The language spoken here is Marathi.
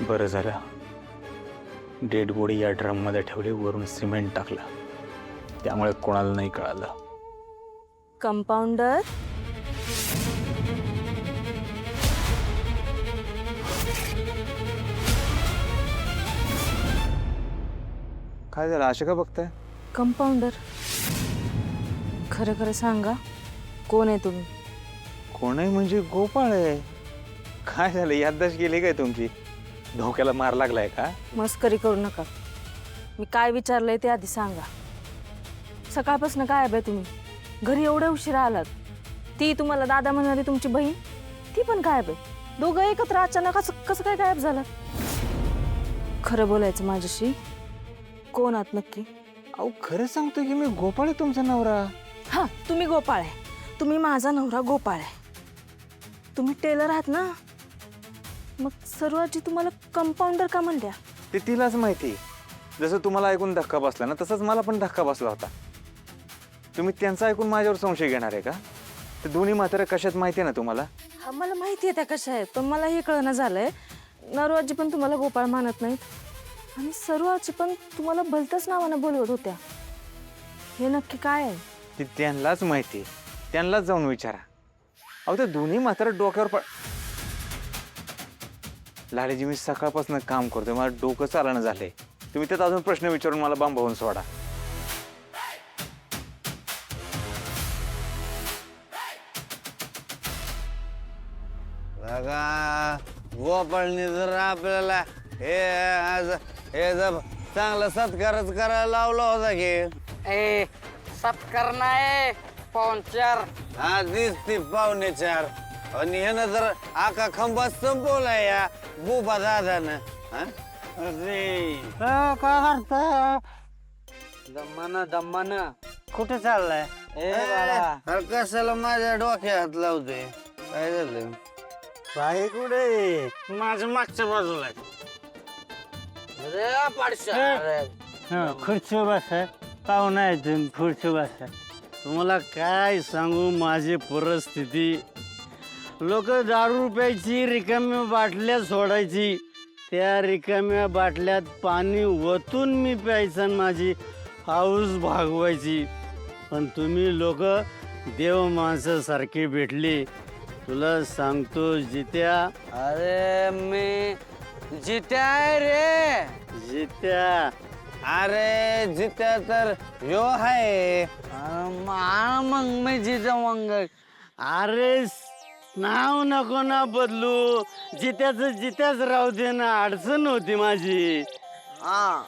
बरं झालं डेड बॉडी या ड्रम मध्ये ठेवली, वरून सिमेंट टाकलं, त्यामुळे कोणाला नाही कळालं. कंपाऊंडर, काय झालं अशा का बघताय? कंपाऊंडर, खरं खरं सांगा, कोण आहे तुम्ही? कोण आहे म्हणजे गोपाळ आहे. काय झालं, याददाश्त गेली काय तुमची? धोक्याला मार लागलाय का? मस्करी करू नका. मी काय विचारलंय ते आधी सांगा. सकाळपासून काय आहे तुम्ही? घरी एवढ्या उशिरा आलात. ती तुम्हाला दादा म्हणाली तुमची बहीण, ती पण गायब आहे. दोघं एकत्र अचानक कसं काय गायब झालं? खरं बोलायचं माझ्याशी, कोण आहात नक्की? अहो खरं सांगतो की मी गोपाळ आहे, तुमचा नवरा. हा, तुम्ही गोपाळ आहे. तुम्ही माझा नवरा गोपाळ आहे. तुम्ही टेलर आहात ना? मग सर्वाची तुम्हाला कंपाऊंडर का म्हणल्या? ते तिलाच माहिती. जसं तुम्हाला ऐकून धक्का बसला ना, तसंच मला पण धक्का बसला होता. तुम्ही त्यांचा ऐकून माझ्यावर संशय घेणार आहे का? ते दोन्ही म्हातारे कशात माहिती आहे ना तुम्हाला? हा, मला माहिती आहे त्या कशा आहेत, पण मला हे कळणं झालंय, नरवाजी पण तुम्हाला गोपाळ मानत नाहीत आणि सर्वाची पण तुम्हाला भलत्याच नावानं बोलवत होत्या. हे नक्की काय आहे? ते त्यांनाच माहिती. त्यांनाच जाऊन विचारा. अहो ते दोन्ही म्हातारे डोक्यावर लाडेजी, मी सकाळपासून काम करतोय, मला डोकं चालणं झालंय. तुम्ही त्यात अजून प्रश्न विचारून मला बांबावून सोडा. गोपाळनी जर आपल्याला हे जर चांगला सत्कारच करायला लावला होता की. ए सत्कार नाही, पाहुणचार. हा दिसती पावणे 4 आणि ह्यानं जर आका खंबा संपवला या बुबा दादानं. अरे काय करता? दम्मान कुठे चाललाय? ए बाळा, अरे कशाला माझ्या डोक्यात हात लावतोय? काय झालं? बाई कुठे? माझ्या मागच्या बाजूला आहे. अरे पाडशा, खुर्ची बसा. पाहुणा आहे तुम्ही, खुर्ची बसा. तुम्हाला काय सांगू माझी परिस्थिती. लोक दारू प्यायची, रिकाम्या बाटल्या सोडायची, त्या रिकाम्या बाटल्यात पाणी ओतून मी प्यायचं आणि माझी हाऊस भागवायची. पण तुम्ही लोक देव माणसासारखे भेटले. तुला सांगतो जित्या. अरे मी जित्या आहे रे. जित्या. अरे जित्या तर ह्यो आहे. मग मी जित्या मग. अरे नाव नको ना बदलू, जित्याच जित्याच राहू दे ना, अडचण होती माझी. हा